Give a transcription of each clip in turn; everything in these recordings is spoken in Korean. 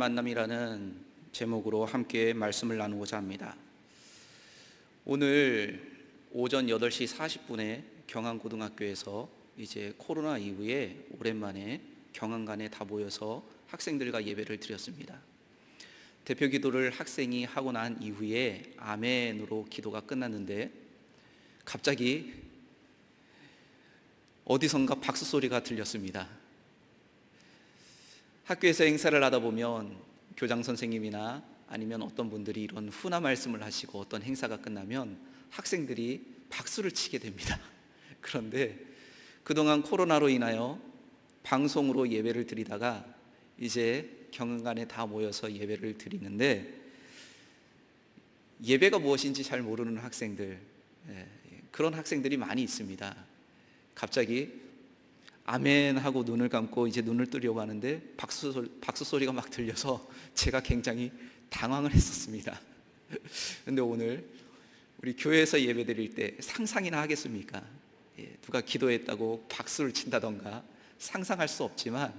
만남이라는 제목으로 함께 말씀을 나누고자 합니다. 오늘 오전 8시 40분에 경안고등학교에서 이제 코로나 이후에 오랜만에 경안관에 다 모여서 학생들과 예배를 드렸습니다. 대표 기도를 학생이 하고 난 이후에 아멘으로 기도가 끝났는데 갑자기 어디선가 박수 소리가 들렸습니다. 학교에서 행사를 하다 보면 교장 선생님이나 아니면 어떤 분들이 이런 훈화 말씀을 하시고 어떤 행사가 끝나면 학생들이 박수를 치게 됩니다. 그런데 그동안 코로나로 인하여 방송으로 예배를 드리다가 이제 경은관에 다 모여서 예배를 드리는데 예배가 무엇인지 잘 모르는 학생들, 그런 학생들이 많이 있습니다. 갑자기 아멘 하고 눈을 감고 이제 눈을 뜨려고 하는데 박수 소리가 막 들려서 제가 굉장히 당황을 했었습니다. 그런데 오늘 우리 교회에서 예배 드릴 때 상상이나 하겠습니까? 누가 기도했다고 박수를 친다던가 상상할 수 없지만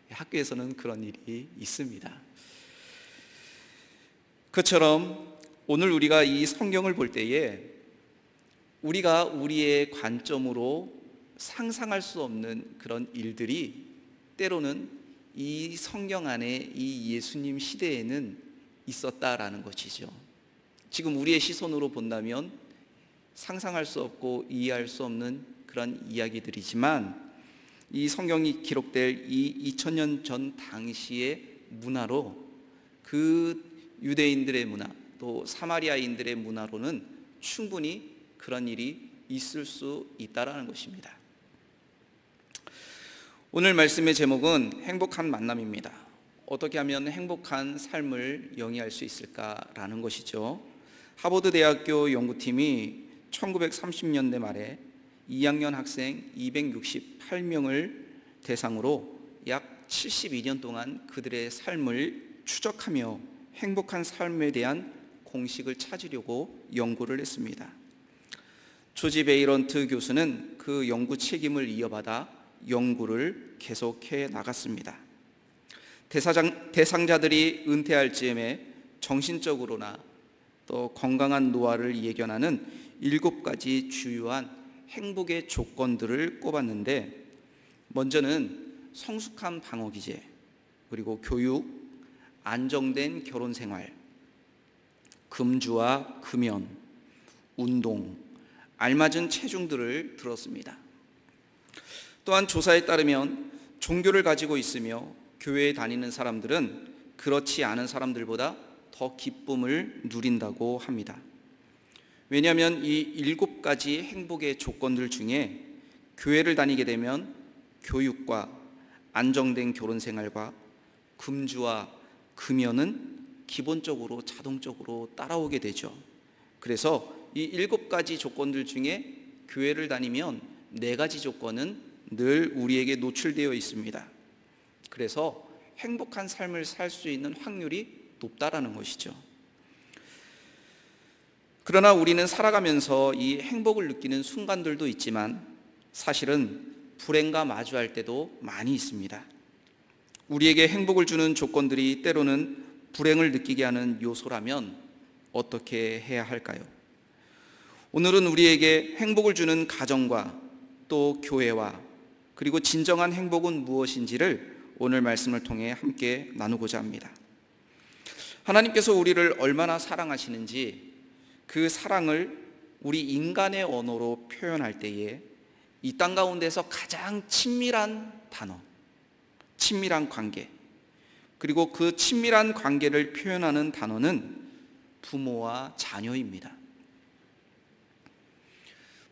학교에서는 그런 일이 있습니다. 그처럼 오늘 우리가 이 성경을 볼 때에 우리가 우리의 관점으로 상상할 수 없는 그런 일들이 때로는 이 성경 안에 이 예수님 시대에는 있었다라는 것이죠. 지금 우리의 시선으로 본다면 상상할 수 없고 이해할 수 없는 그런 이야기들이지만 이 성경이 기록될 이 2000년 전 당시의 문화로 그 유대인들의 문화 또 사마리아인들의 문화로는 충분히 그런 일이 있을 수 있다라는 것입니다. 오늘 말씀의 제목은 행복한 만남입니다. 어떻게 하면 행복한 삶을 영위할 수 있을까라는 것이죠. 하버드 대학교 연구팀이 1930년대 말에 2학년 학생 268명을 대상으로 약 72년 동안 그들의 삶을 추적하며 행복한 삶에 대한 공식을 찾으려고 연구를 했습니다. 조지 베이런트 교수는 그 연구 책임을 이어받아 연구를 계속해 나갔습니다. 대상자들이 은퇴할 즈음에 정신적으로나 또 건강한 노화를 예견하는 7가지 주요한 행복의 조건들을 꼽았는데 먼저는 성숙한 방어 기제, 그리고 교육, 안정된 결혼 생활, 금주와 금연, 운동, 알맞은 체중들을 들었습니다. 또한 조사에 따르면 종교를 가지고 있으며 교회에 다니는 사람들은 그렇지 않은 사람들보다 더 기쁨을 누린다고 합니다. 왜냐하면 이 7가지 행복의 조건들 중에 교회를 다니게 되면 교육과 안정된 결혼 생활과 금주와 금연은 기본적으로 자동적으로 따라오게 되죠. 그래서 이 7가지 조건들 중에 교회를 다니면 4가지 조건은 늘 우리에게 노출되어 있습니다. 그래서 행복한 삶을 살 수 있는 확률이 높다라는 것이죠. 그러나 우리는 살아가면서 이 행복을 느끼는 순간들도 있지만 사실은 불행과 마주할 때도 많이 있습니다. 우리에게 행복을 주는 조건들이 때로는 불행을 느끼게 하는 요소라면 어떻게 해야 할까요? 오늘은 우리에게 행복을 주는 가정과 또 교회와 그리고 진정한 행복은 무엇인지를 오늘 말씀을 통해 함께 나누고자 합니다. 하나님께서 우리를 얼마나 사랑하시는지 그 사랑을 우리 인간의 언어로 표현할 때에 이 땅 가운데서 가장 친밀한 단어, 친밀한 관계, 그리고 그 친밀한 관계를 표현하는 단어는 부모와 자녀입니다.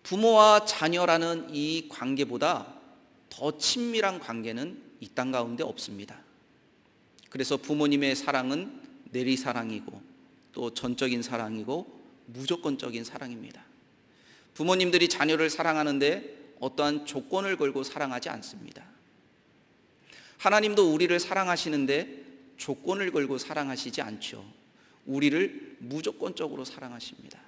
부모와 자녀라는 이 관계보다 더 친밀한 관계는 이 땅 가운데 없습니다. 그래서 부모님의 사랑은 내리사랑이고 또 전적인 사랑이고 무조건적인 사랑입니다. 부모님들이 자녀를 사랑하는데 어떠한 조건을 걸고 사랑하지 않습니다. 하나님도 우리를 사랑하시는데 조건을 걸고 사랑하시지 않죠. 우리를 무조건적으로 사랑하십니다.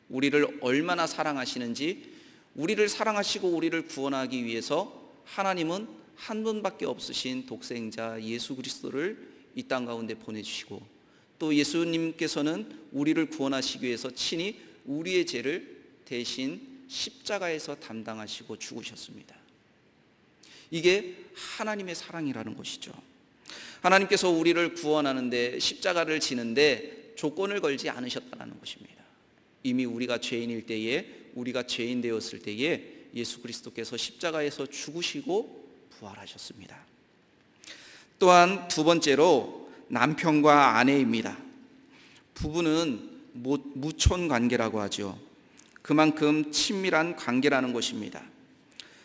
우리를 얼마나 사랑하시는지, 우리를 사랑하시고 우리를 구원하기 위해서 하나님은 한 분밖에 없으신 독생자 예수 그리스도를 이 땅 가운데 보내주시고 또 예수님께서는 우리를 구원하시기 위해서 친히 우리의 죄를 대신 십자가에서 담당하시고 죽으셨습니다. 이게 하나님의 사랑이라는 것이죠. 하나님께서 우리를 구원하는데 십자가를 지는데 조건을 걸지 않으셨다는 것입니다. 이미 우리가 죄인일 때에, 우리가 죄인 되었을 때에 예수 그리스도께서 십자가에서 죽으시고 부활하셨습니다. 또한 두 번째로 남편과 아내입니다. 부부는 무촌 관계라고 하죠. 그만큼 친밀한 관계라는 것입니다.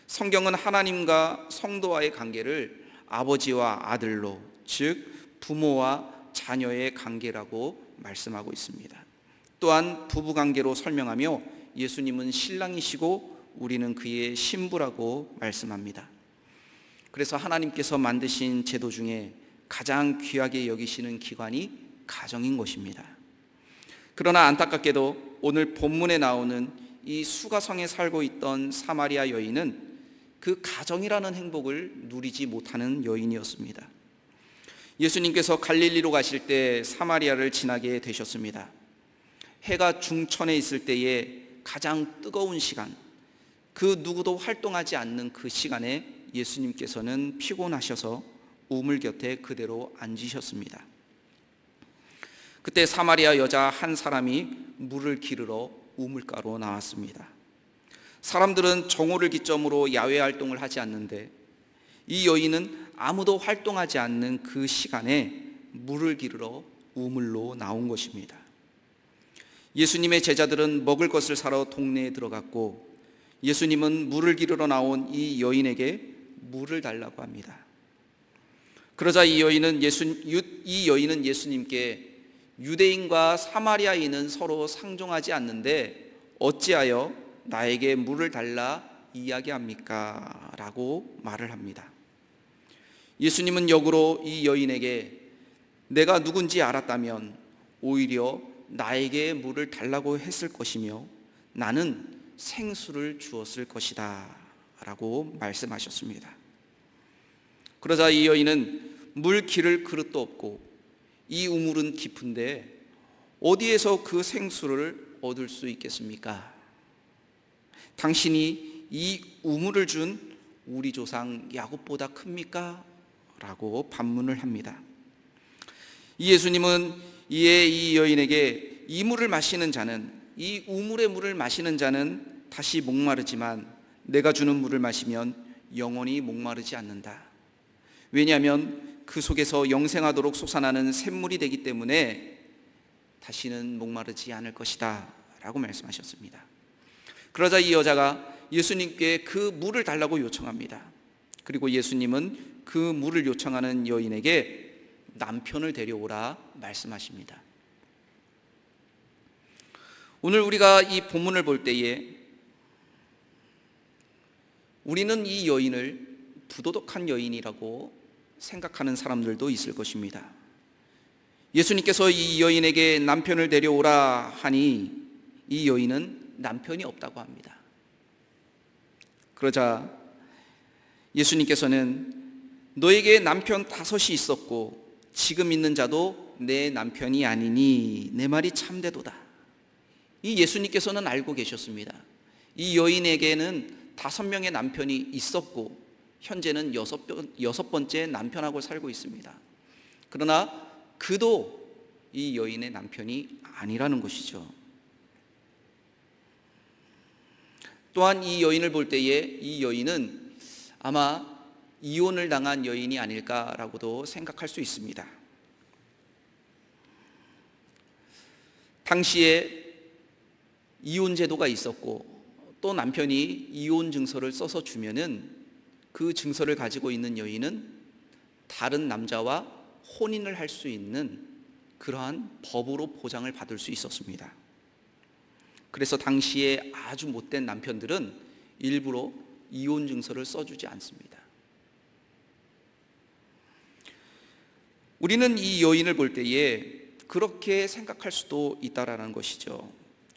성경은 하나님과 성도와의 관계를 아버지와 아들로, 즉 부모와 자녀의 관계라고 말씀하고 있습니다. 또한 부부 관계로 설명하며 예수님은 신랑이시고 우리는 그의 신부라고 말씀합니다. 그래서 하나님께서 만드신 제도 중에 가장 귀하게 여기시는 기관이 가정인 것입니다. 그러나 안타깝게도 오늘 본문에 나오는 이 수가성에 살고 있던 사마리아 여인은 그 가정이라는 행복을 누리지 못하는 여인이었습니다. 예수님께서 갈릴리로 가실 때 사마리아를 지나게 되셨습니다. 해가 중천에 있을 때에 가장 뜨거운 시간, 그 누구도 활동하지 않는 그 시간에 예수님께서는 피곤하셔서 우물 곁에 그대로 앉으셨습니다. 그때 사마리아 여자 한 사람이 물을 기르러 우물가로 나왔습니다. 사람들은 정오를 기점으로 야외 활동을 하지 않는데 이 여인은 아무도 활동하지 않는 그 시간에 물을 기르러 우물로 나온 것입니다. 예수님의 제자들은 먹을 것을 사러 동네에 들어갔고 예수님은 물을 기르러 나온 이 여인에게 물을 달라고 합니다. 그러자 이 여인은 예수님께 유대인과 사마리아인은 서로 상종하지 않는데 어찌하여 나에게 물을 달라 이야기합니까? 라고 말을 합니다. 예수님은 역으로 이 여인에게 내가 누군지 알았다면 오히려 나에게 물을 달라고 했을 것이며 나는 생수를 주었을 것이다 라고 말씀하셨습니다. 그러자 이 여인은 물 기를 그릇도 없고 이 우물은 깊은데 어디에서 그 생수를 얻을 수 있겠습니까? 당신이 이 우물을 준 우리 조상 야곱보다 큽니까? 라고 반문을 합니다. 예수님은 이에 이 여인에게 이 물을 마시는 자는, 이 우물의 물을 마시는 자는 다시 목마르지만 내가 주는 물을 마시면 영원히 목마르지 않는다. 왜냐하면 그 속에서 영생하도록 솟아나는 샘물이 되기 때문에 다시는 목마르지 않을 것이다 라고 말씀하셨습니다. 그러자 이 여자가 예수님께 그 물을 달라고 요청합니다. 그리고 예수님은 그 물을 요청하는 여인에게 남편을 데려오라 말씀하십니다. 오늘 우리가 이 본문을 볼 때에 우리는 이 여인을 부도덕한 여인이라고 생각하는 사람들도 있을 것입니다. 예수님께서 이 여인에게 남편을 데려오라 하니 이 여인은 남편이 없다고 합니다. 그러자 예수님께서는 너에게 남편 5이 있었고 지금 있는 자도 내 남편이 아니니 내 말이 참되도다. 이 예수님께서는 알고 계셨습니다. 이 여인에게는 5명의 남편이 있었고 현재는 6번째 남편하고 살고 있습니다. 그러나 그도 이 여인의 남편이 아니라는 것이죠. 또한 이 여인을 볼 때에 이 여인은 아마 이혼을 당한 여인이 아닐까라고도 생각할 수 있습니다. 당시에 이혼 제도가 있었고 또 남편이 이혼 증서를 써서 주면은 그 증서를 가지고 있는 여인은 다른 남자와 혼인을 할 수 있는 그러한 법으로 보장을 받을 수 있었습니다. 그래서 당시에 아주 못된 남편들은 일부러 이혼 증서를 써주지 않습니다. 우리는 이 여인을 볼 때에 그렇게 생각할 수도 있다라는 것이죠.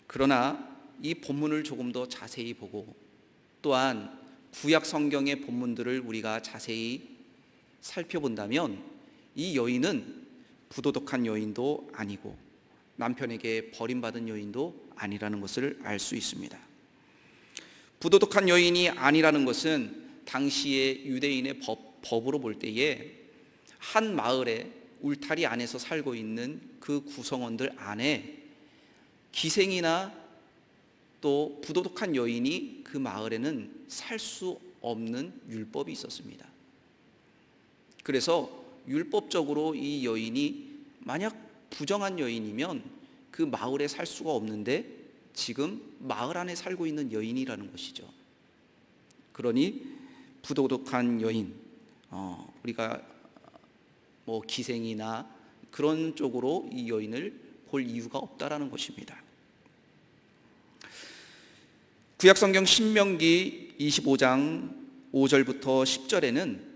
그러나 이 본문을 조금 더 자세히 보고 또한 구약 성경의 본문들을 우리가 자세히 살펴본다면 이 여인은 부도덕한 여인도 아니고 남편에게 버림받은 여인도 아니라는 것을 알 수 있습니다. 부도덕한 여인이 아니라는 것은 당시의 유대인의 법으로 볼 때에 한 마을에 울타리 안에서 살고 있는 그 구성원들 안에 기생이나 또 부도덕한 여인이 그 마을에는 살 수 없는 율법이 있었습니다. 그래서 율법적으로 이 여인이 만약 부정한 여인이면 그 마을에 살 수가 없는데 지금 마을 안에 살고 있는 여인이라는 것이죠. 그러니 부도덕한 여인, 우리가 뭐 기생이나 그런 쪽으로 이 여인을 볼 이유가 없다라는 것입니다. 구약성경 신명기 25장 5절부터 10절에는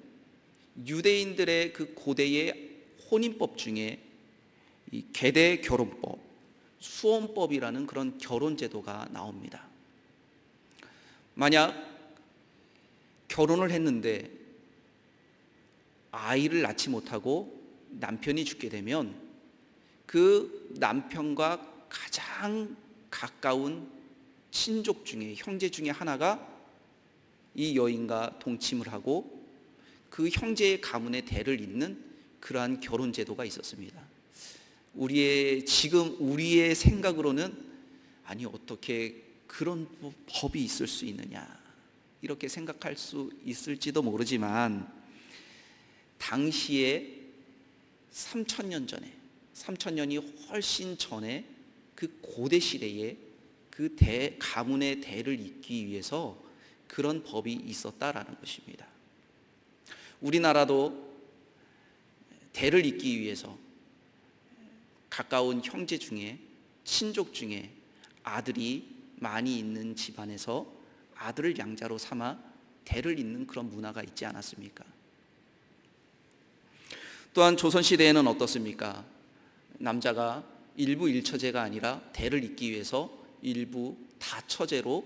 유대인들의 그 고대의 혼인법 중에 이 계대 결혼법, 수혼법이라는 그런 결혼 제도가 나옵니다. 만약 결혼을 했는데 아이를 낳지 못하고 남편이 죽게 되면 그 남편과 가장 가까운 친족 중에, 형제 중에 하나가 이 여인과 동침을 하고 그 형제의 가문의 대를 잇는 그러한 결혼 제도가 있었습니다. 지금 우리의 생각으로는 아니 어떻게 그런 법이 있을 수 있느냐 이렇게 생각할 수 있을지도 모르지만 당시에 3,000년 전에, 3,000년이 훨씬 전에 그 고대 시대에 그 가문의 대를 잇기 위해서 그런 법이 있었다라는 것입니다. 우리나라도 대를 잇기 위해서 가까운 형제 중에, 친족 중에 아들이 많이 있는 집안에서 아들을 양자로 삼아 대를 잇는 그런 문화가 있지 않았습니까? 또한 조선시대에는 어떻습니까? 남자가 일부 일처제가 아니라 대를 잇기 위해서 일부 다처제로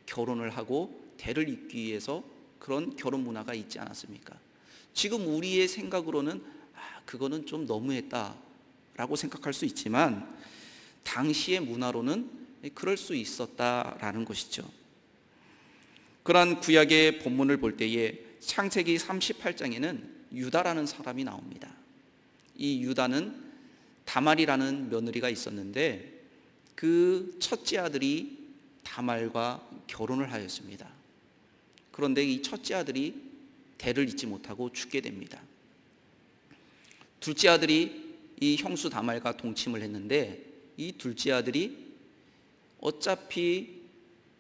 결혼을 하고 대를 잇기 위해서 그런 결혼 문화가 있지 않았습니까? 지금 우리의 생각으로는 그거는 좀 너무했다라고 생각할 수 있지만 당시의 문화로는 그럴 수 있었다라는 것이죠. 그러한 구약의 본문을 볼 때에 창세기 38장에는 유다라는 사람이 나옵니다. 이 유다는 다말이라는 며느리가 있었는데 그 첫째 아들이 다말과 결혼을 하였습니다. 그런데 이 첫째 아들이 대를 잇지 못하고 죽게 됩니다. 둘째 아들이 이 형수 다말과 동침을 했는데 이 둘째 아들이 어차피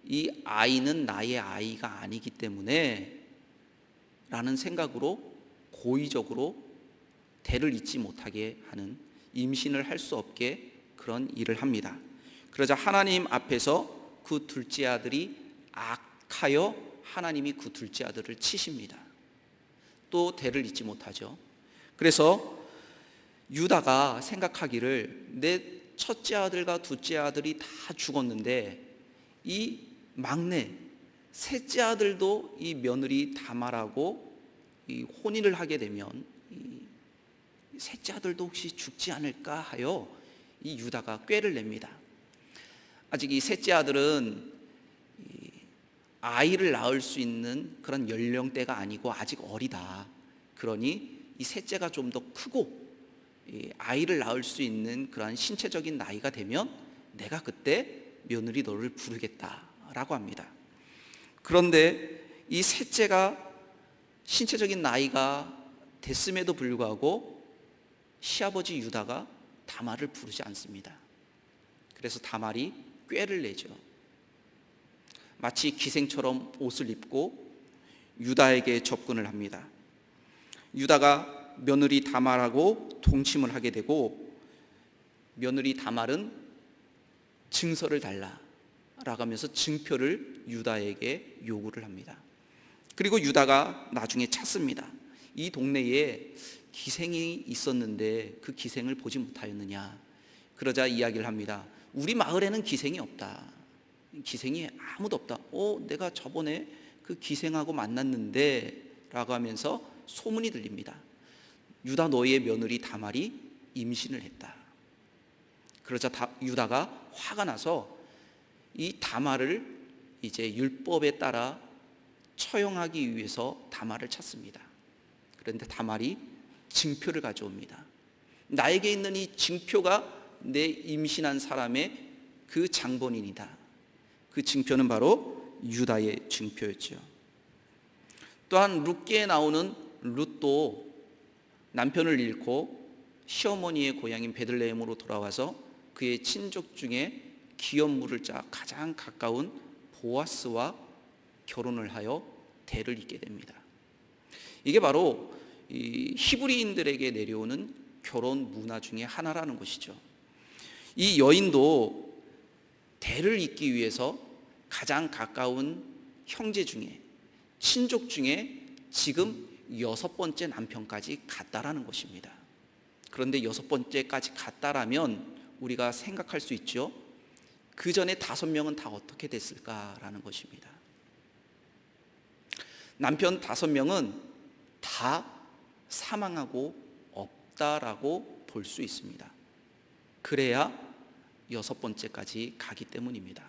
이 아이는 나의 아이가 아니기 때문에 라는 생각으로 고의적으로 대를 잇지 못하게 하는, 임신을 할 수 없게 그런 일을 합니다. 그러자 하나님 앞에서 그 둘째 아들이 악하여 하나님이 그 둘째 아들을 치십니다. 또 대를 잇지 못하죠. 그래서 유다가 생각하기를 내 첫째 아들과 둘째 아들이 다 죽었는데 이 막내 셋째 아들도 이 며느리 다말하고 이 혼인을 하게 되면 이 셋째 아들도 혹시 죽지 않을까 하여 이 유다가 꾀를 냅니다. 아직 이 셋째 아들은 아이를 낳을 수 있는 그런 연령대가 아니고 아직 어리다. 그러니 이 셋째가 좀 더 크고 아이를 낳을 수 있는 그런 신체적인 나이가 되면 내가 그때 며느리 너를 부르겠다라고 합니다. 그런데 이 셋째가 신체적인 나이가 됐음에도 불구하고 시아버지 유다가 다말을 부르지 않습니다. 그래서 다말이 꾀를 내죠. 마치 기생처럼 옷을 입고 유다에게 접근을 합니다. 유다가 며느리 다말하고 동침을 하게 되고 며느리 다말은 증서를 달라라고 하면서 증표를 유다에게 요구를 합니다. 그리고 유다가 나중에 찾습니다. 이 동네에 기생이 있었는데 그 기생을 보지 못하였느냐. 그러자 이야기를 합니다. 우리 마을에는 기생이 없다. 기생이 아무도 없다. 내가 저번에 그 기생하고 만났는데 라고 하면서 소문이 들립니다. 유다 너희의 며느리 다말이 임신을 했다. 그러자 유다가 화가 나서 이 다말을 이제 율법에 따라 처형하기 위해서 다말을 찾습니다. 그런데 다말이 증표를 가져옵니다. 나에게 있는 이 증표가 내 임신한 사람의 그 장본인이다. 그 증표는 바로 유다의 증표였죠. 또한 룻기에 나오는 룻도 남편을 잃고 시어머니의 고향인 베들레헴으로 돌아와서 그의 친족 중에 기업물을 짜 가장 가까운 보아스와 결혼을 하여 대를 잇게 됩니다. 이게 바로 이 히브리인들에게 내려오는 결혼 문화 중에 하나라는 것이죠. 이 여인도 대를 잇기 위해서 가장 가까운 형제 중에, 친족 중에 지금 6번째 남편까지 갔다라는 것입니다. 그런데 6번째까지 갔다라면 우리가 생각할 수 있죠. 그 전에 5명은 다 어떻게 됐을까라는 것입니다. 남편 5명은 다 사망하고 없다라고 볼 수 있습니다. 그래야 6번째까지 가기 때문입니다.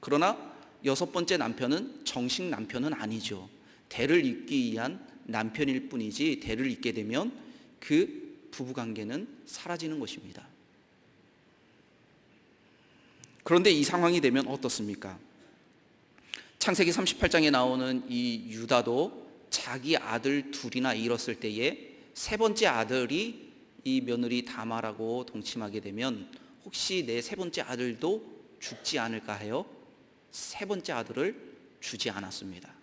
그러나 6번째 남편은 정식 남편은 아니죠. 대를 잇기 위한 남편일 뿐이지 대를 잇게 되면 그 부부관계는 사라지는 것입니다. 그런데 이 상황이 되면 어떻습니까? 창세기 38장에 나오는 이 유다도 자기 아들 둘이나 잃었을 때에 3번째 아들이 이 며느리 다말하고 동침하게 되면 혹시 내 3번째 아들도 죽지 않을까 하여 3번째 아들을 주지 않았습니다.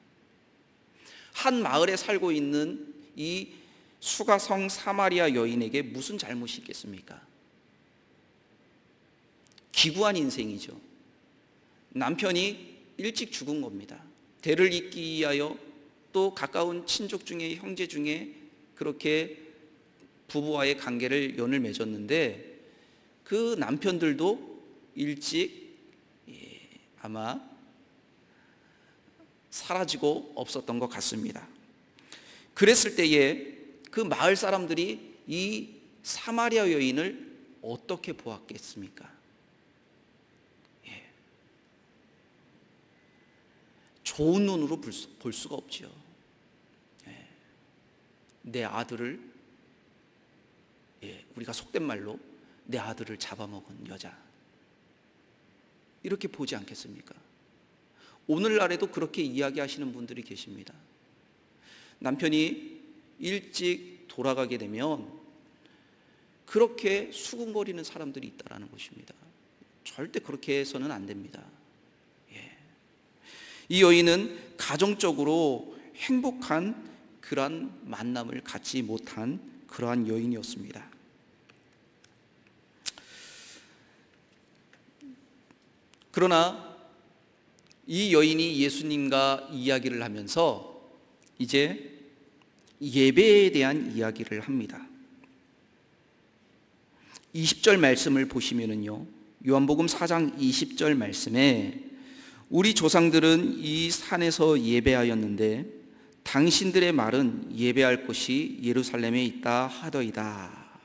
한 마을에 살고 있는 이 수가성 사마리아 여인에게 무슨 잘못이 있겠습니까? 기구한 인생이죠. 남편이 일찍 죽은 겁니다. 대를 잇기 위하여 또 가까운 친족 중에 형제 중에 그렇게 부부와의 관계를 연을 맺었는데 그 남편들도 일찍 아마 사라지고 없었던 것 같습니다. 그랬을 때에 그 마을 사람들이 이 사마리아 여인을 어떻게 보았겠습니까? 좋은 눈으로 볼 수가 없죠. 내 아들을, 우리가 속된 말로 내 아들을 잡아먹은 여자, 이렇게 보지 않겠습니까? 오늘날에도 그렇게 이야기하시는 분들이 계십니다. 남편이 일찍 돌아가게 되면 그렇게 수군거리는 사람들이 있다는 것입니다. 절대 그렇게 해서는 안 됩니다. 이 여인은 가정적으로 행복한 그러한 만남을 갖지 못한 그러한 여인이었습니다. 그러나 이 여인이 예수님과 이야기를 하면서 이제 예배에 대한 이야기를 합니다. 20절 말씀을 보시면은요, 요한복음 4장 20절 말씀에 우리 조상들은 이 산에서 예배하였는데 당신들의 말은 예배할 곳이 예루살렘에 있다 하더이다.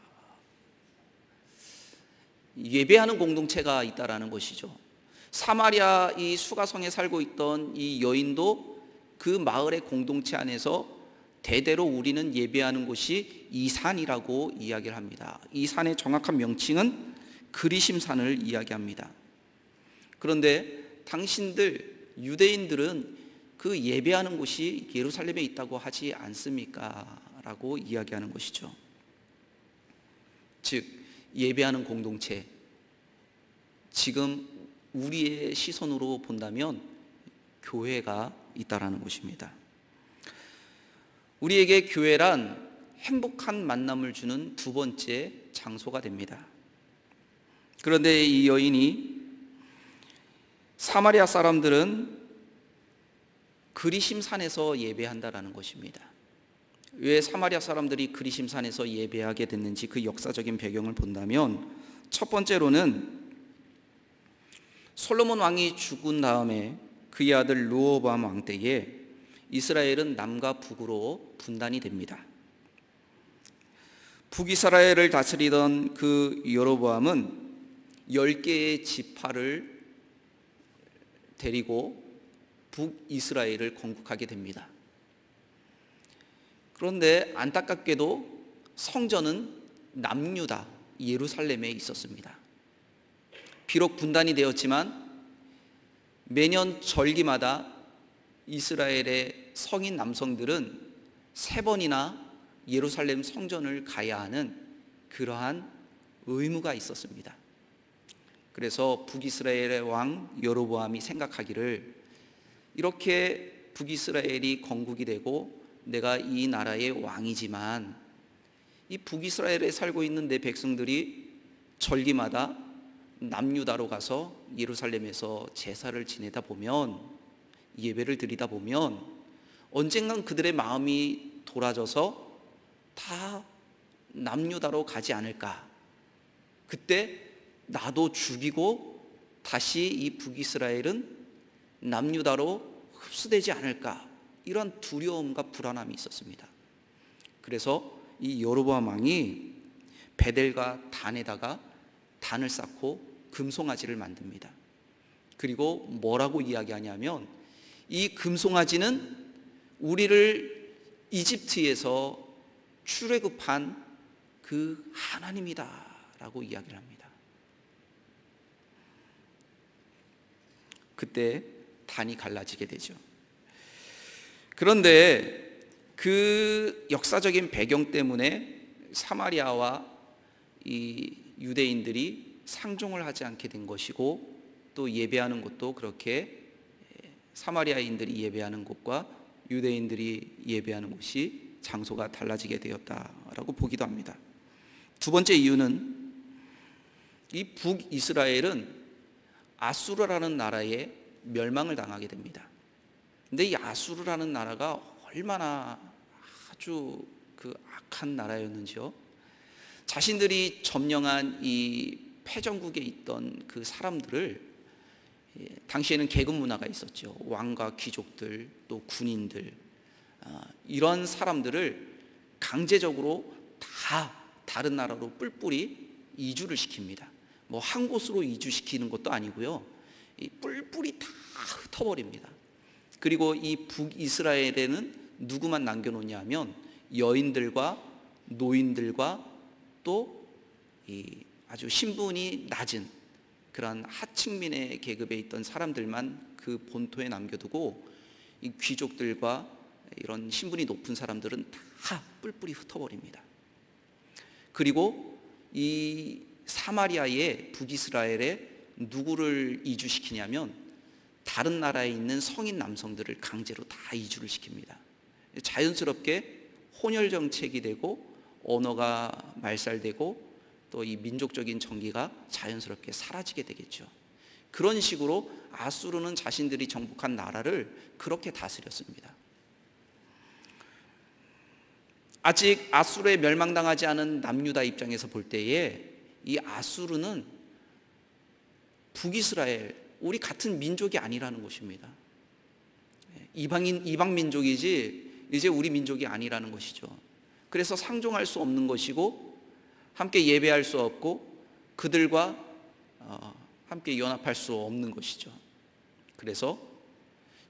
예배하는 공동체가 있다라는 것이죠. 사마리아 이 수가성에 살고 있던 이 여인도 그 마을의 공동체 안에서 대대로 우리는 예배하는 곳이 이 산이라고 이야기를 합니다. 이 산의 정확한 명칭은 그리심산을 이야기합니다. 그런데 당신들 유대인들은 그 예배하는 곳이 예루살렘에 있다고 하지 않습니까? 라고 이야기하는 것이죠. 즉 예배하는 공동체, 지금 우리의 시선으로 본다면 교회가 있다라는 것입니다. 우리에게 교회란 행복한 만남을 주는 2번째 장소가 됩니다. 그런데 이 여인이 사마리아 사람들은 그리심산에서 예배한다라는 것입니다. 왜 사마리아 사람들이 그리심산에서 예배하게 됐는지 그 역사적인 배경을 본다면 첫 번째로는 솔로몬 왕이 죽은 다음에 그의 아들 르호보암 왕 때에 이스라엘은 남과 북으로 분단이 됩니다. 북이스라엘을 다스리던 그 여로보암은 10개의 지파를 데리고 북이스라엘을 건국하게 됩니다. 그런데 안타깝게도 성전은 남유다 예루살렘에 있었습니다. 비록 분단이 되었지만 매년 절기마다 이스라엘의 성인 남성들은 3번이나 예루살렘 성전을 가야 하는 그러한 의무가 있었습니다. 그래서 북이스라엘의 왕 여로보암이 생각하기를, 이렇게 북이스라엘이 건국이 되고 내가 이 나라의 왕이지만 이 북이스라엘에 살고 있는 내 백성들이 절기마다 남유다로 가서 예루살렘에서 제사를 지내다 보면, 예배를 드리다 보면 언젠간 그들의 마음이 돌아져서 다 남유다로 가지 않을까. 그때 나도 죽이고 다시 이 북이스라엘은 남유다로 흡수되지 않을까. 이런 두려움과 불안함이 있었습니다. 그래서 이 여로보암 왕이 베델과 단에다가 단을 쌓고 금송아지를 만듭니다. 그리고 뭐라고 이야기하냐면, 이 금송아지는 우리를 이집트에서 출애굽한 그 하나님이다 라고 이야기를 합니다. 그때 단이 갈라지게 되죠. 그런데 그 역사적인 배경 때문에 사마리아와 이 유대인들이 상종을 하지 않게 된 것이고, 또 예배하는 곳도 그렇게 사마리아인들이 예배하는 곳과 유대인들이 예배하는 곳이 장소가 달라지게 되었다라고 보기도 합니다. 두 번째 이유는 이 북이스라엘은 아수르라는 나라에 멸망을 당하게 됩니다. 근데 이 아수르라는 나라가 얼마나 아주 그 악한 나라였는지요. 자신들이 점령한 이 패전국에 있던 그 사람들을, 당시에는 계급 문화가 있었죠. 왕과 귀족들, 또 군인들, 이런 사람들을 강제적으로 다 다른 나라로 뿔뿔이 이주를 시킵니다. 뭐 한 곳으로 이주시키는 것도 아니고요, 이 뿔뿔이 다 흩어버립니다. 그리고 이 북이스라엘에는 누구만 남겨놓냐 하면 여인들과 노인들과 또 이 아주 신분이 낮은 그런 하층민의 계급에 있던 사람들만 그 본토에 남겨두고, 이 귀족들과 이런 신분이 높은 사람들은 다 뿔뿔이 흩어버립니다. 그리고 이 사마리아의 북이스라엘에 누구를 이주시키냐면 다른 나라에 있는 성인 남성들을 강제로 다 이주를 시킵니다. 자연스럽게 혼혈 정책이 되고 언어가 말살되고 또 이 민족적인 정기가 자연스럽게 사라지게 되겠죠. 그런 식으로 아수르는 자신들이 정복한 나라를 그렇게 다스렸습니다. 아직 아수르에 멸망당하지 않은 남유다 입장에서 볼 때에 이 아수르는 북이스라엘, 우리 같은 민족이 아니라는 것입니다. 이방 민족이지 이제 우리 민족이 아니라는 것이죠. 그래서 상종할 수 없는 것이고 함께 예배할 수 없고 그들과 함께 연합할 수 없는 것이죠. 그래서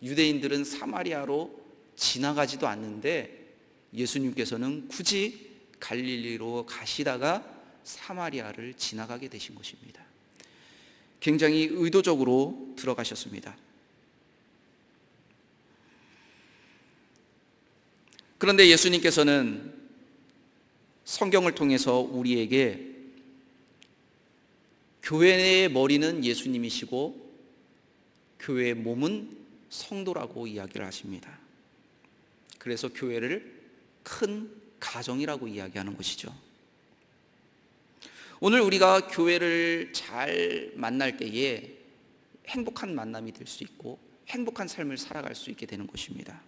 유대인들은 사마리아로 지나가지도 않는데 예수님께서는 굳이 갈릴리로 가시다가 사마리아를 지나가게 되신 것입니다. 굉장히 의도적으로 들어가셨습니다. 그런데 예수님께서는 성경을 통해서 우리에게 교회의 머리는 예수님이시고 교회의 몸은 성도라고 이야기를 하십니다. 그래서 교회를 큰 가정이라고 이야기하는 것이죠. 오늘 우리가 교회를 잘 만날 때에 행복한 만남이 될 수 있고 행복한 삶을 살아갈 수 있게 되는 것입니다.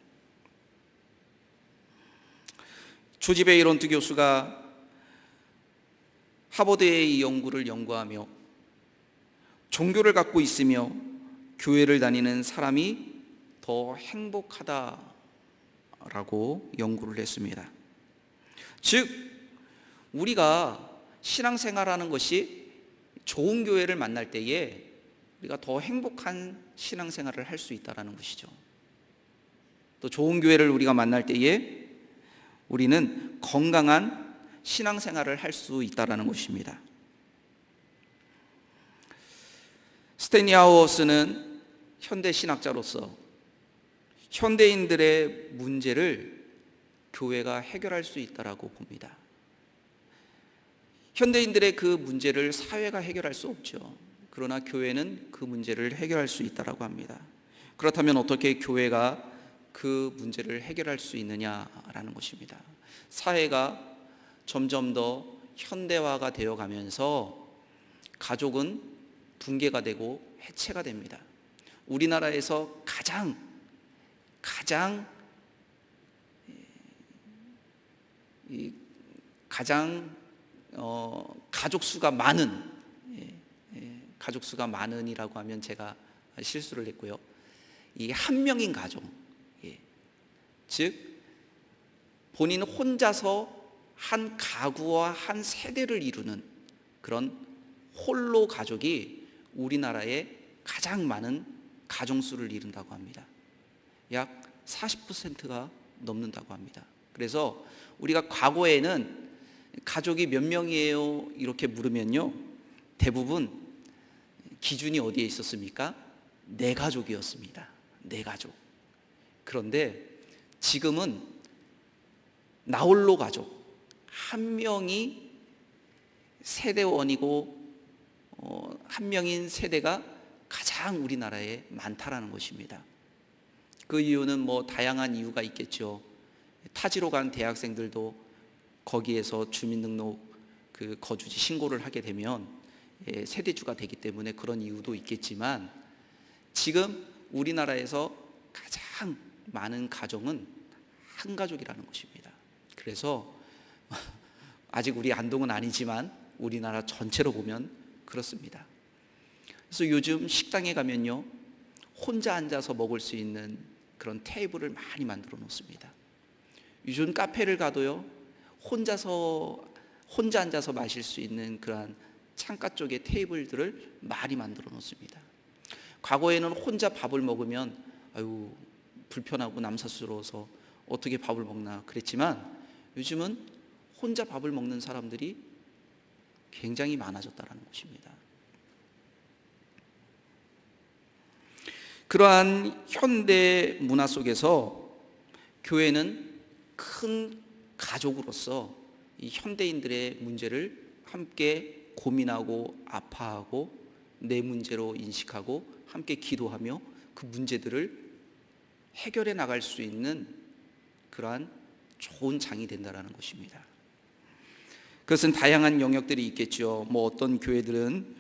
조지베이 론트 교수가 하버드의 이 연구를 연구하며 종교를 갖고 있으며 교회를 다니는 사람이 더 행복하다라고 연구를 했습니다. 즉 우리가 신앙생활하는 것이 좋은 교회를 만날 때에 우리가 더 행복한 신앙생활을 할 수 있다는 것이죠. 또 좋은 교회를 우리가 만날 때에 우리는 건강한 신앙생활을 할 수 있다는 것입니다. 스테니하우스는 현대 신학자로서 현대인들의 문제를 교회가 해결할 수 있다고 봅니다. 현대인들의 그 문제를 사회가 해결할 수 없죠. 그러나 교회는 그 문제를 해결할 수 있다고 합니다. 그렇다면 어떻게 교회가 그 문제를 해결할 수 있느냐라는 것입니다. 사회가 점점 더 현대화가 되어 가면서 가족은 붕괴가 되고 해체가 됩니다. 우리나라에서 가장 가족 수가 많은이라고 하면 제가 실수를 했고요. 이 한 명인 가족, 즉 본인 혼자서 한 가구와 한 세대를 이루는 그런 홀로 가족이 우리나라에 가장 많은 가정수를 이룬다고 합니다. 약 40%가 넘는다고 합니다. 그래서 우리가 과거에는 가족이 몇 명이에요? 이렇게 물으면요, 대부분 기준이 어디에 있었습니까? 네 가족이었습니다. 네 가족. 그런데 지금은 나홀로 가족 한 명이 세대원이고 한 명인 세대가 가장 우리나라에 많다라는 것입니다. 그 이유는 다양한 이유가 있겠죠. 타지로 간 대학생들도 거기에서 주민등록 거주지 신고를 하게 되면 세대주가 되기 때문에 그런 이유도 있겠지만, 지금 우리나라에서 가장 많은 가정은 한 가족이라는 것입니다. 그래서 아직 우리 안동은 아니지만 우리나라 전체로 보면 그렇습니다. 그래서 요즘 식당에 가면요, 혼자 앉아서 먹을 수 있는 그런 테이블을 많이 만들어 놓습니다. 요즘 카페를 가도요, 혼자 앉아서 마실 수 있는 그러한 창가 쪽에 테이블들을 많이 만들어 놓습니다. 과거에는 혼자 밥을 먹으면 아유 불편하고 남사스러워서 어떻게 밥을 먹나 그랬지만, 요즘은 혼자 밥을 먹는 사람들이 굉장히 많아졌다는 것입니다. 그러한 현대 문화 속에서 교회는 큰 가족으로서 이 현대인들의 문제를 함께 고민하고 아파하고 내 문제로 인식하고 함께 기도하며 그 문제들을 해결해 나갈 수 있는 그러한 좋은 장이 된다는 것입니다. 그것은 다양한 영역들이 있겠죠. 어떤 교회들은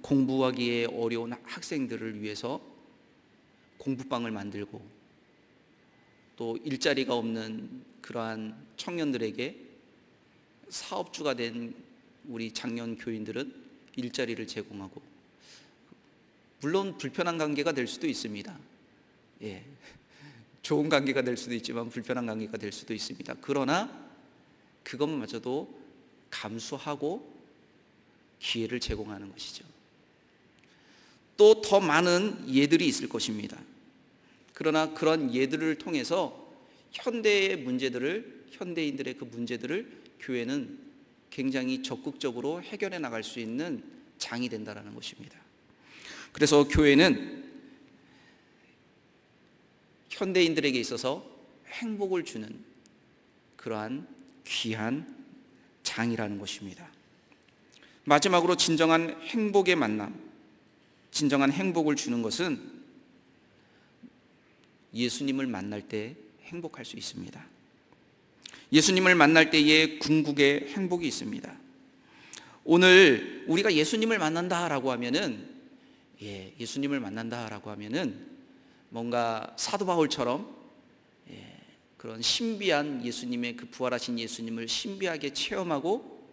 공부하기에 어려운 학생들을 위해서 공부방을 만들고, 또 일자리가 없는 그러한 청년들에게 사업주가 된 우리 장년 교인들은 일자리를 제공하고, 물론 불편한 관계가 될 수도 있습니다. 좋은 관계가 될 수도 있지만 불편한 관계가 될 수도 있습니다. 그러나 그것마저도 감수하고 기회를 제공하는 것이죠. 또 더 많은 예들이 있을 것입니다. 그러나 그런 예들을 통해서 현대의 문제들을, 현대인들의 그 문제들을 교회는 굉장히 적극적으로 해결해 나갈 수 있는 장이 된다는 것입니다. 그래서 교회는 현대인들에게 있어서 행복을 주는 그러한 귀한 장이라는 것입니다. 마지막으로 진정한 행복의 만남, 진정한 행복을 주는 것은 예수님을 만날 때 행복할 수 있습니다. 예수님을 만날 때에 궁극의 행복이 있습니다. 오늘 우리가 예수님을 만난다라고 하면은, 예수님을 만난다라고 하면은 뭔가 사도 바울처럼 그런 신비한 예수님의 그 부활하신 예수님을 신비하게 체험하고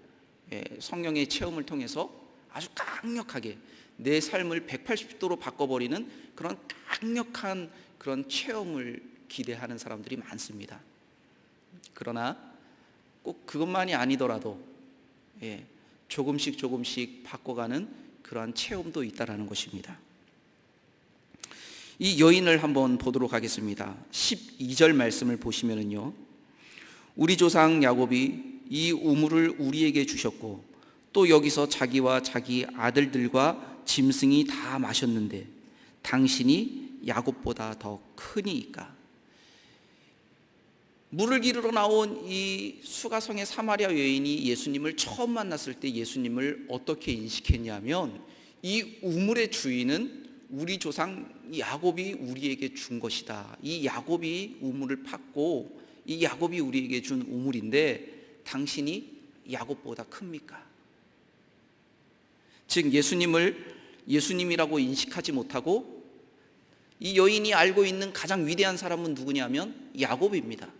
성령의 체험을 통해서 아주 강력하게 내 삶을 180도로 바꿔버리는 그런 강력한 그런 체험을 기대하는 사람들이 많습니다. 그러나 꼭 그것만이 아니더라도 조금씩 바꿔가는 그러한 체험도 있다라는 것입니다. 이 여인을 한번 보도록 하겠습니다. 12절 말씀을 보시면은요, 우리 조상 야곱이 이 우물을 우리에게 주셨고 또 여기서 자기와 자기 아들들과 짐승이 다 마셨는데 당신이 야곱보다 더 크니이까. 물을 기르러 나온 이 수가성의 사마리아 여인이 예수님을 처음 만났을 때 예수님을 어떻게 인식했냐면, 이 우물의 주인은 우리 조상 야곱이 우리에게 준 것이다. 이 야곱이 우물을 팠고 이 야곱이 우리에게 준 우물인데 당신이 야곱보다 큽니까? 즉 예수님을 예수님이라고 인식하지 못하고 이 여인이 알고 있는 가장 위대한 사람은 누구냐면 야곱입니다.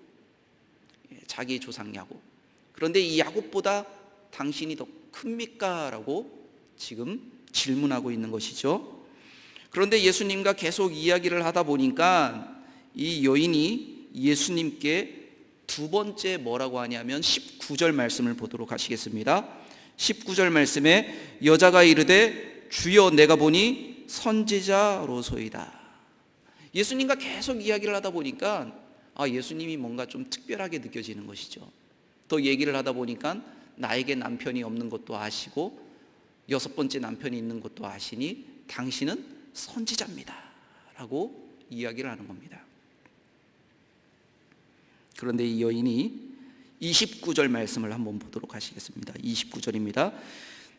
자기의 조상 야곱. 그런데 이 야곱보다 당신이 더 큽니까? 라고 지금 질문하고 있는 것이죠. 그런데 예수님과 계속 이야기를 하다 보니까 이 여인이 예수님께 두 번째 뭐라고 하냐면 19절 말씀을 보도록 하시겠습니다. 19절 말씀에 여자가 이르되 주여 내가 보니 선지자로소이다. 예수님과 계속 이야기를 하다 보니까 예수님이 뭔가 좀 특별하게 느껴지는 것이죠. 또 얘기를 하다 보니까 나에게 남편이 없는 것도 아시고 6번째 남편이 있는 것도 아시니 당신은 선지자입니다 라고 이야기를 하는 겁니다. 그런데 이 여인이 29절 말씀을 한번 보도록 하시겠습니다. 29절입니다.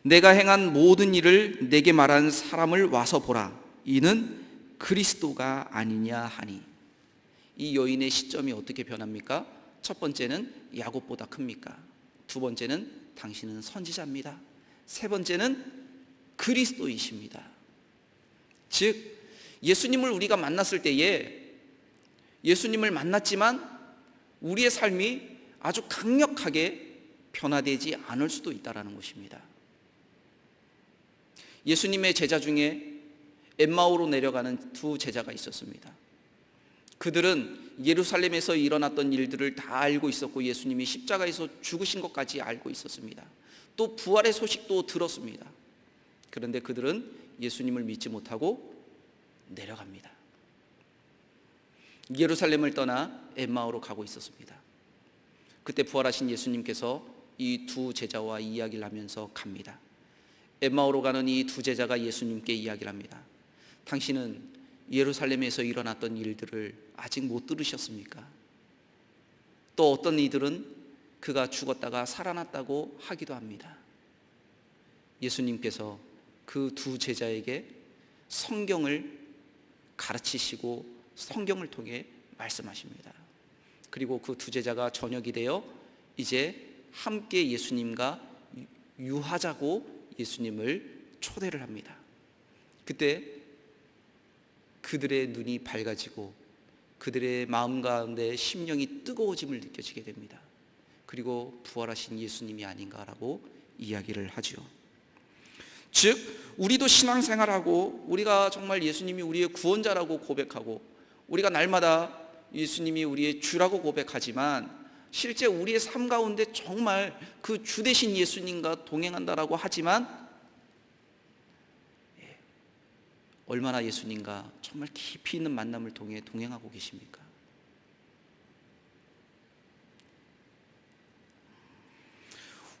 내가 행한 모든 일을 내게 말한 사람을 와서 보라. 이는 그리스도가 아니냐 하니. 이 여인의 시점이 어떻게 변합니까? 첫 번째는 야곱보다 큽니까? 두 번째는 당신은 선지자입니다. 세 번째는 그리스도이십니다. 즉 예수님을 우리가 만났을 때에 예수님을 만났지만 우리의 삶이 아주 강력하게 변화되지 않을 수도 있다는 것입니다. 예수님의 제자 중에 엠마오로 내려가는 두 제자가 있었습니다. 그들은 예루살렘에서 일어났던 일들을 다 알고 있었고 예수님이 십자가에서 죽으신 것까지 알고 있었습니다. 또 부활의 소식도 들었습니다. 그런데 그들은 예수님을 믿지 못하고 내려갑니다. 예루살렘을 떠나 엠마오로 가고 있었습니다. 그때 부활하신 예수님께서 이 두 제자와 이야기를 하면서 갑니다. 엠마오로 가는 이 두 제자가 예수님께 이야기를 합니다. 당신은 예루살렘에서 일어났던 일들을 아직 못 들으셨습니까? 또 어떤 이들은 그가 죽었다가 살아났다고 하기도 합니다. 예수님께서 그 두 제자에게 성경을 가르치시고 성경을 통해 말씀하십니다. 그리고 그 두 제자가 저녁이 되어 이제 함께 예수님과 유하자고 예수님을 초대를 합니다. 그때 그들의 눈이 밝아지고 그들의 마음 가운데 심령이 뜨거워짐을 느껴지게 됩니다. 그리고 부활하신 예수님이 아닌가라고 이야기를 하죠. 즉 우리도 신앙생활하고 우리가 정말 예수님이 우리의 구원자라고 고백하고 우리가 날마다 예수님이 우리의 주라고 고백하지만 실제 우리의 삶 가운데 정말 그 주 되신 예수님과 동행한다라고 하지만 얼마나 예수님과 정말 깊이 있는 만남을 통해 동행하고 계십니까?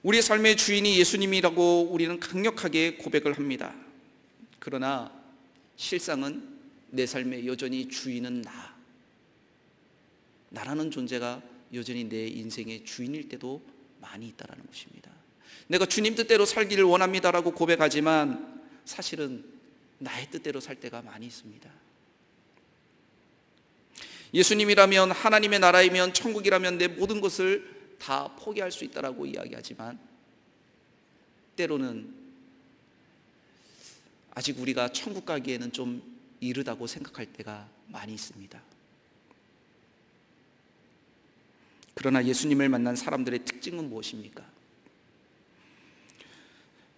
우리의 삶의 주인이 예수님이라고 우리는 강력하게 고백을 합니다. 그러나 실상은 내 삶의 여전히 주인은 나라는 존재가 여전히 내 인생의 주인일 때도 많이 있다는 것입니다. 내가 주님 뜻대로 살기를 원합니다라고 고백하지만 사실은 나의 뜻대로 살 때가 많이 있습니다. 예수님이라면 하나님의 나라이면 천국이라면 내 모든 것을 다 포기할 수 있다라고 이야기하지만 때로는 아직 우리가 천국 가기에는 좀 이르다고 생각할 때가 많이 있습니다. 그러나 예수님을 만난 사람들의 특징은 무엇입니까?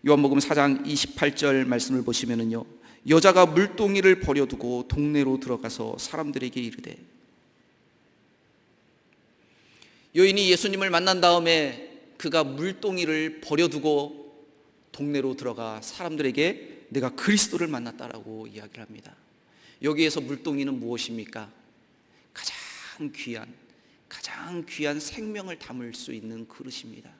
요한복음 4장 28절 말씀을 보시면은요, 여자가 물동이를 버려두고 동네로 들어가서 사람들에게 이르되, 여인이 예수님을 만난 다음에 그가 물동이를 버려두고 동네로 들어가 사람들에게 내가 그리스도를 만났다라고 이야기를 합니다. 여기에서 물동이는 무엇입니까? 가장 귀한 생명을 담을 수 있는 그릇입니다.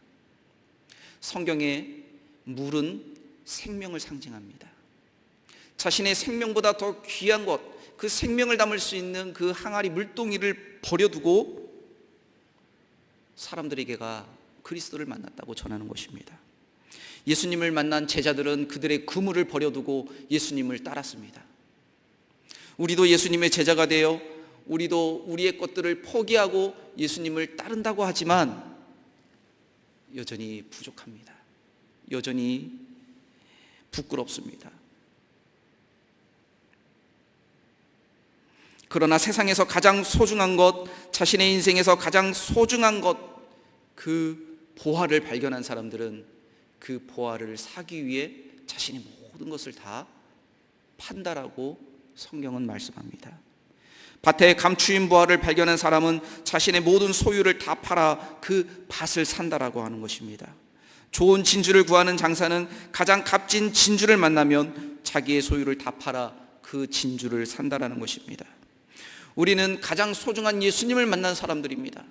성경에 물은 생명을 상징합니다. 자신의 생명보다 더 귀한 것, 그 생명을 담을 수 있는 그 항아리 물동이를 버려두고 사람들에게가 그리스도를 만났다고 전하는 것입니다. 예수님을 만난 제자들은 그들의 그물을 버려두고 예수님을 따랐습니다. 우리도 예수님의 제자가 되어 우리도 우리의 것들을 포기하고 예수님을 따른다고 하지만 여전히 부족합니다. 여전히 부끄럽습니다. 그러나 세상에서 가장 소중한 것, 자신의 인생에서 가장 소중한 것, 그 보화를 발견한 사람들은 그 보화를 사기 위해 자신의 모든 것을 다 판다라고 성경은 말씀합니다. 밭에 감추인 보화를 발견한 사람은 자신의 모든 소유를 다 팔아 그 밭을 산다라고 하는 것입니다. 좋은 진주를 구하는 장사는 가장 값진 진주를 만나면 자기의 소유를 다 팔아 그 진주를 산다라는 것입니다. 우리는 가장 소중한 예수님을 만난 사람들입니다.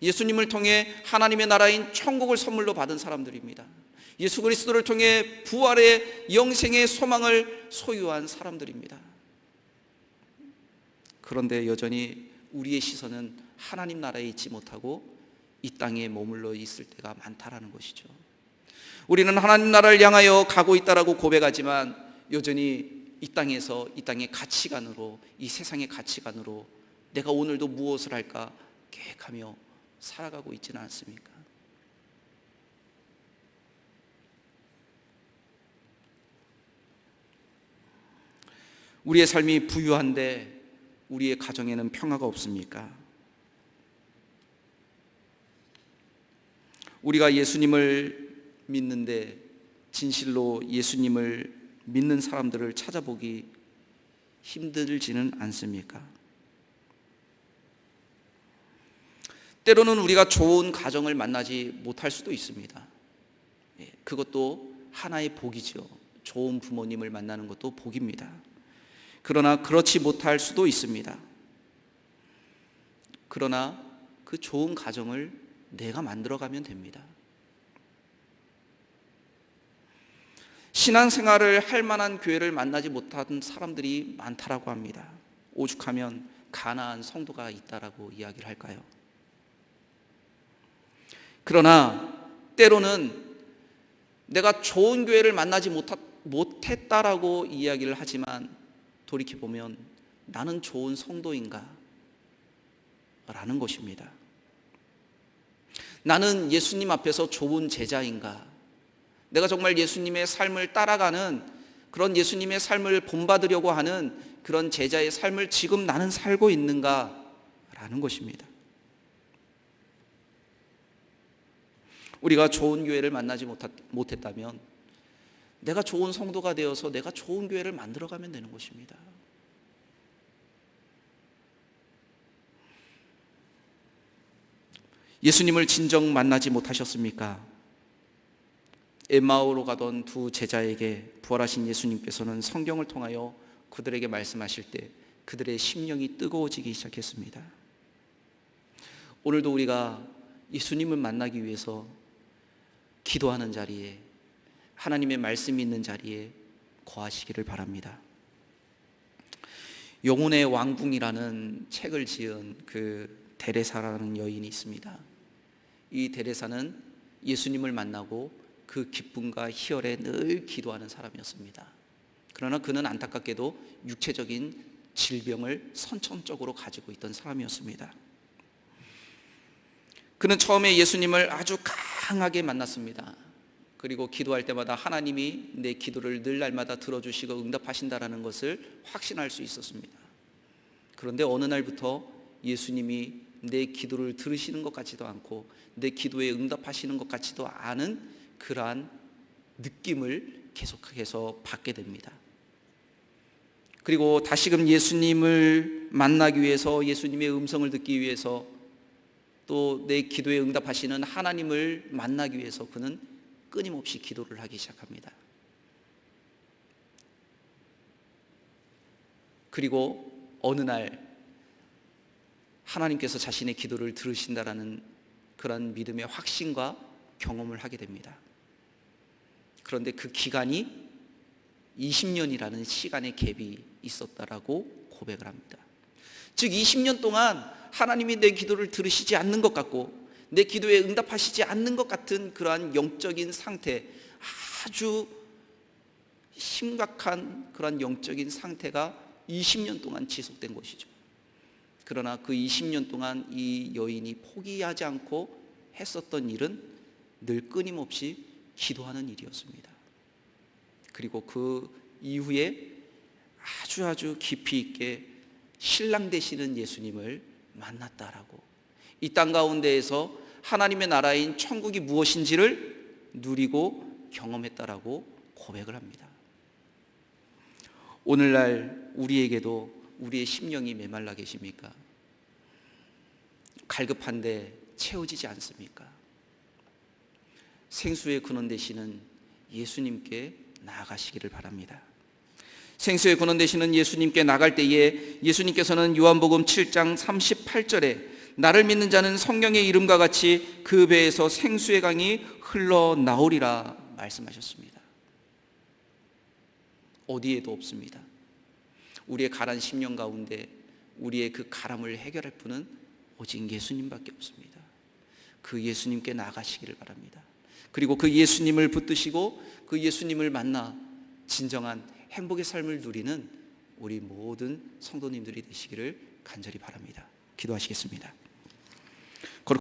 예수님을 통해 하나님의 나라인 천국을 선물로 받은 사람들입니다. 예수 그리스도를 통해 부활의 영생의 소망을 소유한 사람들입니다. 그런데 여전히 우리의 시선은 하나님 나라에 있지 못하고 이 땅에 머물러 있을 때가 많다라는 것이죠. 우리는 하나님 나라를 향하여 가고 있다라고 고백하지만 여전히 이 땅에서 이 땅의 가치관으로, 이 세상의 가치관으로 내가 오늘도 무엇을 할까 계획하며 살아가고 있지는 않습니까? 우리의 삶이 부유한데 우리의 가정에는 평화가 없습니까? 우리가 예수님을 믿는데 진실로 예수님을 믿는 사람들을 찾아보기 힘들지는 않습니까? 때로는 우리가 좋은 가정을 만나지 못할 수도 있습니다. 그것도 하나의 복이죠. 좋은 부모님을 만나는 것도 복입니다. 그러나 그렇지 못할 수도 있습니다. 그러나 그 좋은 가정을 내가 만들어가면 됩니다. 신앙생활을 할 만한 교회를 만나지 못한 사람들이 많다라고 합니다. 오죽하면 가난한 성도가 있다라고 이야기를 할까요? 그러나 때로는 내가 좋은 교회를 만나지 못했다라고 이야기를 하지만 돌이켜보면 나는 좋은 성도인가? 라는 것입니다. 나는 예수님 앞에서 좋은 제자인가? 내가 정말 예수님의 삶을 따라가는 그런 예수님의 삶을 본받으려고 하는 그런 제자의 삶을 지금 나는 살고 있는가? 라는 것입니다. 우리가 좋은 교회를 만나지 못했다면 내가 좋은 성도가 되어서 내가 좋은 교회를 만들어가면 되는 것입니다. 예수님을 진정 만나지 못하셨습니까? 엠마오로 가던 두 제자에게 부활하신 예수님께서는 성경을 통하여 그들에게 말씀하실 때 그들의 심령이 뜨거워지기 시작했습니다. 오늘도 우리가 예수님을 만나기 위해서 기도하는 자리에, 하나님의 말씀이 있는 자리에 거하시기를 바랍니다. 영혼의 왕궁이라는 책을 지은 그 데레사라는 여인이 있습니다. 이 데레사는 예수님을 만나고 그 기쁨과 희열에 늘 기도하는 사람이었습니다. 그러나 그는 안타깝게도 육체적인 질병을 선천적으로 가지고 있던 사람이었습니다. 그는 처음에 예수님을 아주 강하게 만났습니다. 그리고 기도할 때마다 하나님이 내 기도를 늘 날마다 들어주시고 응답하신다라는 것을 확신할 수 있었습니다. 그런데 어느 날부터 예수님이 내 기도를 들으시는 것 같지도 않고 내 기도에 응답하시는 것 같지도 않은 그러한 느낌을 계속해서 받게 됩니다. 그리고 다시금 예수님을 만나기 위해서, 예수님의 음성을 듣기 위해서 또 내 기도에 응답하시는 하나님을 만나기 위해서 그는 끊임없이 기도를 하기 시작합니다. 그리고 어느 날 하나님께서 자신의 기도를 들으신다라는 그런 믿음의 확신과 경험을 하게 됩니다. 그런데 그 기간이 20년이라는 시간의 갭이 있었다라고 고백을 합니다. 즉 20년 동안 하나님이 내 기도를 들으시지 않는 것 같고 내 기도에 응답하시지 않는 것 같은 그러한 영적인 상태, 아주 심각한 그러한 영적인 상태가 20년 동안 지속된 것이죠. 그러나 그 20년 동안 이 여인이 포기하지 않고 했었던 일은 늘 끊임없이 기도하는 일이었습니다. 그리고 그 이후에 아주 깊이 있게 신랑 되시는 예수님을 만났다라고, 이 땅 가운데에서 하나님의 나라인 천국이 무엇인지를 누리고 경험했다라고 고백을 합니다. 오늘날 우리에게도 우리의 심령이 메말라 계십니까? 갈급한데 채워지지 않습니까? 생수의 근원 되시는 예수님께 나아가시기를 바랍니다. 생수의 근원 되시는 예수님께 나갈 때에 예수님께서는 요한복음 7장 38절에 나를 믿는 자는 성령의 이름과 같이 그 배에서 생수의 강이 흘러나오리라 말씀하셨습니다. 어디에도 없습니다. 우리의 가란 심령 가운데 우리의 그 가람을 해결할 분은 오직 예수님밖에 없습니다. 그 예수님께 나가시기를 바랍니다. 그리고 그 예수님을 붙드시고 그 예수님을 만나 진정한 행복의 삶을 누리는 우리 모든 성도님들이 되시기를 간절히 바랍니다. 기도하시겠습니다.